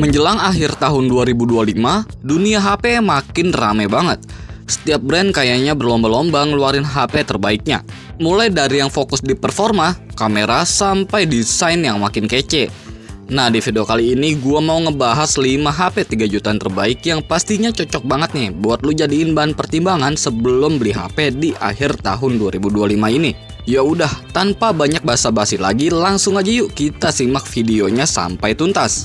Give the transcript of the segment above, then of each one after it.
Menjelang akhir tahun 2025, dunia HP makin rame banget. Setiap brand kayaknya berlomba-lomba ngeluarin HP terbaiknya. Mulai dari yang fokus di performa, kamera, sampai desain yang makin kece. Nah, di video kali ini gue mau ngebahas 5 HP 3 jutaan terbaik yang pastinya cocok banget nih buat lu jadiin bahan pertimbangan sebelum beli HP di akhir tahun 2025 ini. Ya udah, tanpa banyak basa-basi lagi, langsung aja yuk kita simak videonya sampai tuntas.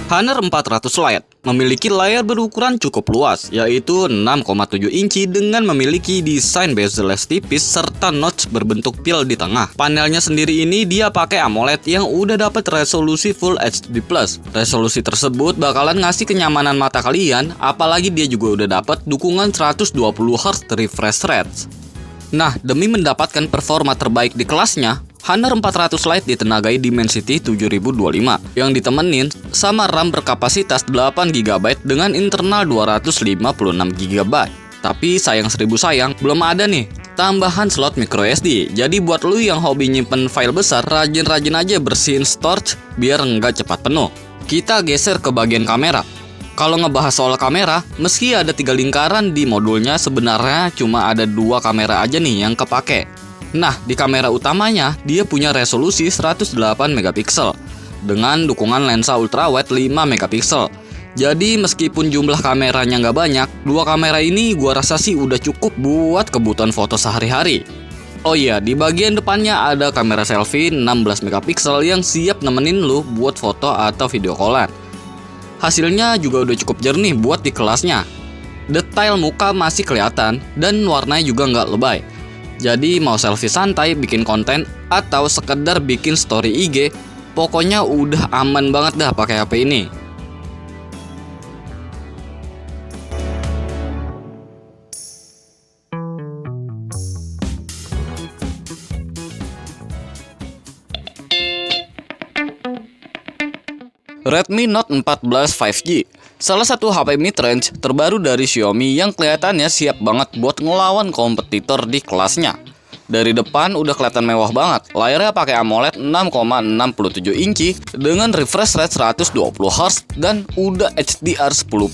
Honor 400 Lite memiliki layar berukuran cukup luas, yaitu 6,7 inci dengan memiliki desain bezel-less tipis serta notch berbentuk pil di tengah. Panelnya sendiri ini dia pakai AMOLED yang udah dapat resolusi Full HD+. Resolusi tersebut bakalan ngasih kenyamanan mata kalian, apalagi dia juga udah dapat dukungan 120 Hz refresh rate. Nah, demi mendapatkan performa terbaik di kelasnya, Honor 400 Lite ditenagai Dimensity 7025 yang ditemenin sama RAM berkapasitas 8GB dengan internal 256GB. Tapi sayang seribu sayang, belum ada nih tambahan slot microSD. Jadi buat lu yang hobi nyimpen file besar, rajin-rajin aja bersihin storage biar nggak cepat penuh. Kita geser ke bagian kamera. Kalau ngebahas soal kamera, meski ada 3 lingkaran di modulnya, sebenarnya cuma ada 2 kamera aja nih yang kepake. Nah, di kamera utamanya, dia punya resolusi 108 megapiksel dengan dukungan lensa ultrawide 5 megapiksel. Jadi meskipun jumlah kameranya nggak banyak, 2 kamera ini gua rasa sih udah cukup buat kebutuhan foto sehari-hari. Oh iya, di bagian depannya ada kamera selfie 16 megapiksel yang siap nemenin lu buat foto atau video callan. Hasilnya juga udah cukup jernih buat di kelasnya. Detail muka masih kelihatan dan warnanya juga nggak lebay. Jadi mau selfie santai, bikin konten, atau sekedar bikin story IG, pokoknya udah aman banget dah pakai HP ini. Redmi Note 14 5G, salah satu HP mid-range terbaru dari Xiaomi yang kelihatannya siap banget buat ngelawan kompetitor di kelasnya. Dari depan udah kelihatan mewah banget, layarnya pakai AMOLED 6,67 inci dengan refresh rate 120 Hz dan udah HDR10+.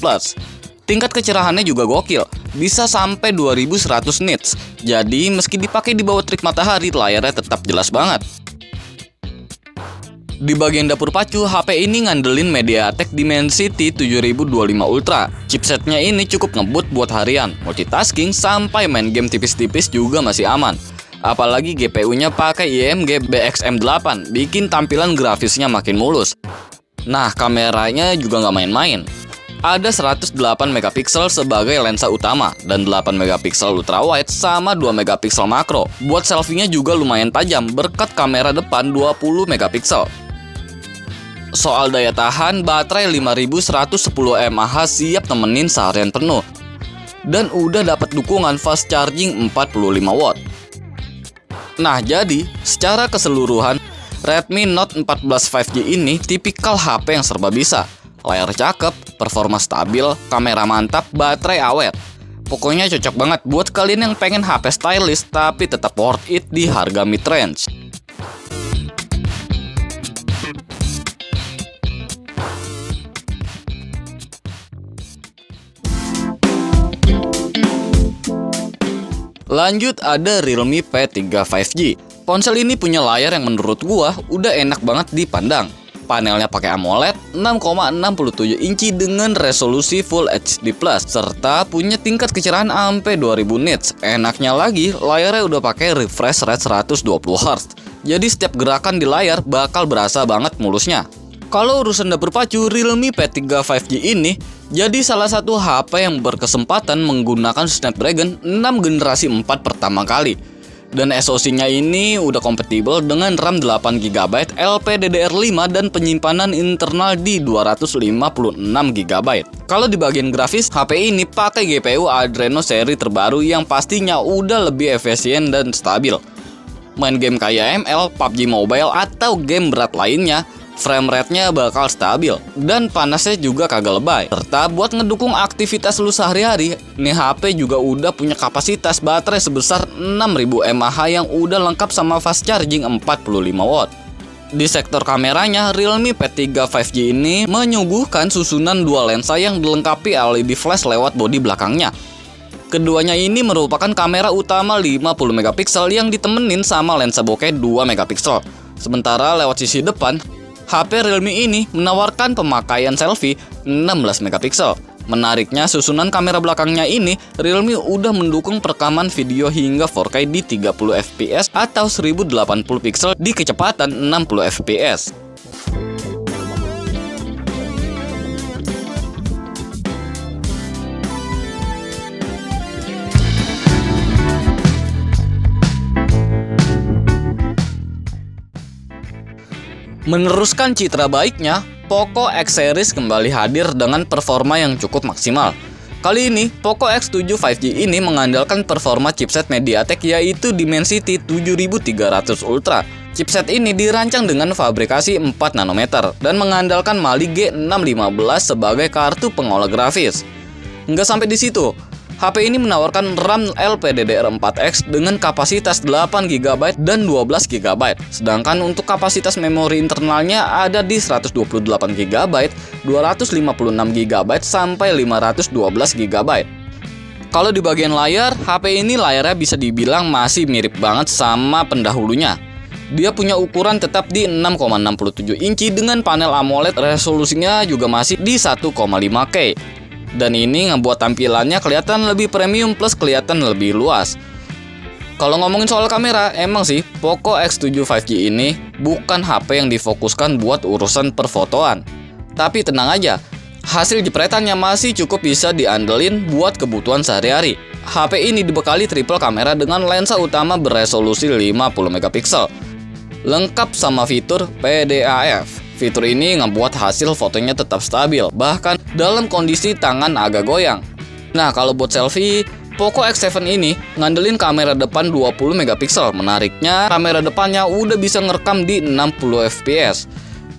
Tingkat kecerahannya juga gokil, bisa sampai 2100 nits. Jadi meski dipakai di bawah terik matahari, layarnya tetap jelas banget. Di bagian dapur pacu, HP ini ngandelin MediaTek Dimensity 7025 Ultra. Chipsetnya ini cukup ngebut buat harian, multitasking, sampai main game tipis-tipis juga masih aman. Apalagi GPU-nya pakai AMD BXM8, bikin tampilan grafisnya makin mulus. Nah, kameranya juga nggak main-main. Ada 108 megapiksel sebagai lensa utama dan 8 megapiksel ultrawide sama 2 megapiksel makro. Buat selfie-nya juga lumayan tajam berkat kamera depan 20 megapiksel. Soal daya tahan, baterai 5110 mAh siap temenin seharian penuh. Dan udah dapat dukungan fast charging 45 watt. Nah, jadi secara keseluruhan, Redmi Note 14 5G ini tipikal HP yang serba bisa. Layar cakep, performa stabil, kamera mantap, baterai awet. Pokoknya cocok banget buat kalian yang pengen HP stylish tapi tetap worth it di harga mid-range. Lanjut ada Realme P3 5G. Ponsel ini punya layar yang menurut gua udah enak banget dipandang. Panelnya pakai AMOLED 6,67 inci dengan resolusi Full HD+, serta punya tingkat kecerahan sampai 2000 nits. Enaknya lagi, layarnya udah pakai refresh rate 120 Hz. Jadi setiap gerakan di layar bakal berasa banget mulusnya. Kalau urusan dapur pacu, Realme P3 5G ini jadi salah satu HP yang berkesempatan menggunakan Snapdragon 6 generasi 4 pertama kali. Dan SoC-nya ini udah kompatibel dengan RAM 8GB, LPDDR5 dan penyimpanan internal di 256GB. Kalau di bagian grafis, HP ini pakai GPU Adreno seri terbaru yang pastinya udah lebih efisien dan stabil. Main game kayak ML, PUBG Mobile, atau game berat lainnya, frame rate-nya bakal stabil dan panasnya juga kagak lebay. Serta buat ngedukung aktivitas lu sehari-hari, nih HP juga udah punya kapasitas baterai sebesar 6000 mAh yang udah lengkap sama fast charging 45 watt. Di sektor kameranya, Realme P3 5G ini menyuguhkan susunan dua lensa yang dilengkapi LED flash lewat bodi belakangnya. Keduanya ini merupakan kamera utama 50 megapiksel yang ditemenin sama lensa bokeh 2 megapiksel. Sementara lewat sisi depan, HP Realme ini menawarkan pemakaian selfie 16 megapiksel. Menariknya, susunan kamera belakangnya ini, Realme udah mendukung perekaman video hingga 4K di 30 fps atau 1080 pixel di kecepatan 60 fps. Meneruskan citra baiknya, Poco X Series kembali hadir dengan performa yang cukup maksimal. Kali ini, Poco X7 5G ini mengandalkan performa chipset MediaTek yaitu Dimensity 7300 Ultra. Chipset ini dirancang dengan fabrikasi 4 nanometer dan mengandalkan Mali G615 sebagai kartu pengolah grafis. Nggak sampai di situ, HP ini menawarkan RAM LPDDR4X dengan kapasitas 8GB dan 12GB. Sedangkan untuk kapasitas memori internalnya ada di 128GB, 256GB sampai 512GB. Kalau di bagian layar, HP ini layarnya bisa dibilang masih mirip banget sama pendahulunya. Dia punya ukuran tetap di 6,67 inci dengan panel AMOLED, resolusinya juga masih di 1,5K. Dan ini ngebuat tampilannya kelihatan lebih premium plus kelihatan lebih luas. Kalau ngomongin soal kamera, emang sih Poco X7 5G ini bukan HP yang difokuskan buat urusan perfotoan. Tapi tenang aja, hasil jepretannya masih cukup bisa diandelin buat kebutuhan sehari-hari. HP ini dibekali triple kamera dengan lensa utama beresolusi 50 megapiksel. Lengkap sama fitur PDAF. Fitur ini ngebuat hasil fotonya tetap stabil, bahkan dalam kondisi tangan agak goyang. Nah, kalau buat selfie, Poco X7 ini ngandelin kamera depan 20 megapiksel. Menariknya, kamera depannya udah bisa ngerekam di 60 fps.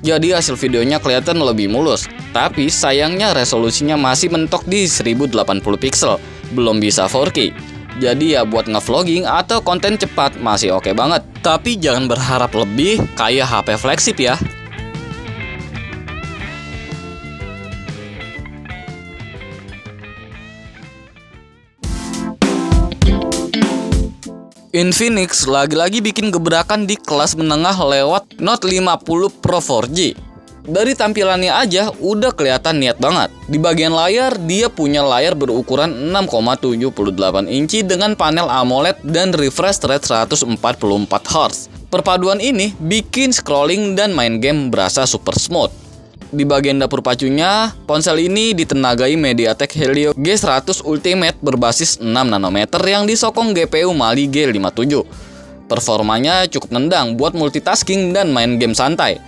Jadi hasil videonya kelihatan lebih mulus. Tapi sayangnya resolusinya masih mentok di 1080 pixel, belum bisa 4K. Jadi ya buat ngevlogging atau konten cepat masih oke banget. Tapi jangan berharap lebih kayak HP flagship ya. Infinix lagi-lagi bikin gebrakan di kelas menengah lewat Note 50 Pro 4G. Dari tampilannya aja udah kelihatan niat banget. Di bagian layar, dia punya layar berukuran 6,78 inci dengan panel AMOLED dan refresh rate 144Hz. Perpaduan ini bikin scrolling dan main game berasa super smooth. Di bagian dapur pacunya, ponsel ini ditenagai MediaTek Helio G100 Ultimate berbasis 6 nanometer yang disokong GPU Mali G57. Performanya cukup nendang buat multitasking dan main game santai.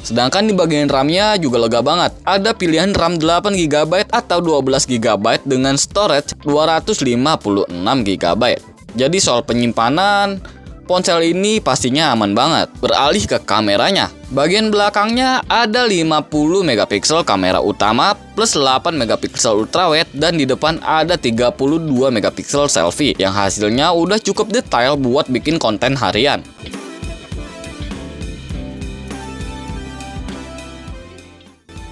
Sedangkan di bagian RAM-nya juga lega banget. Ada pilihan RAM 8GB atau 12GB dengan storage 256GB. Jadi soal penyimpanan, ponsel ini pastinya aman banget. Beralih ke kameranya. Bagian belakangnya ada 50 megapiksel kamera utama plus 8 megapiksel ultrawide dan di depan ada 32 megapiksel selfie yang hasilnya udah cukup detail buat bikin konten harian.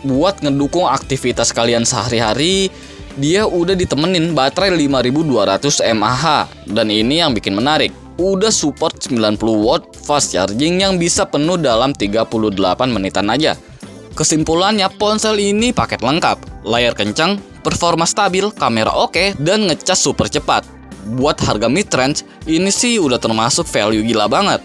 Buat ngedukung aktivitas kalian sehari-hari, dia udah ditemenin baterai 5200 mAh dan ini yang bikin menarik. Udah support 90 watt fast charging yang bisa penuh dalam 38 menitan aja. Kesimpulannya, ponsel ini paket lengkap, layar kencang, performa stabil, kamera oke, dan ngecas super cepat. Buat harga mid-range, ini sih udah termasuk value gila banget.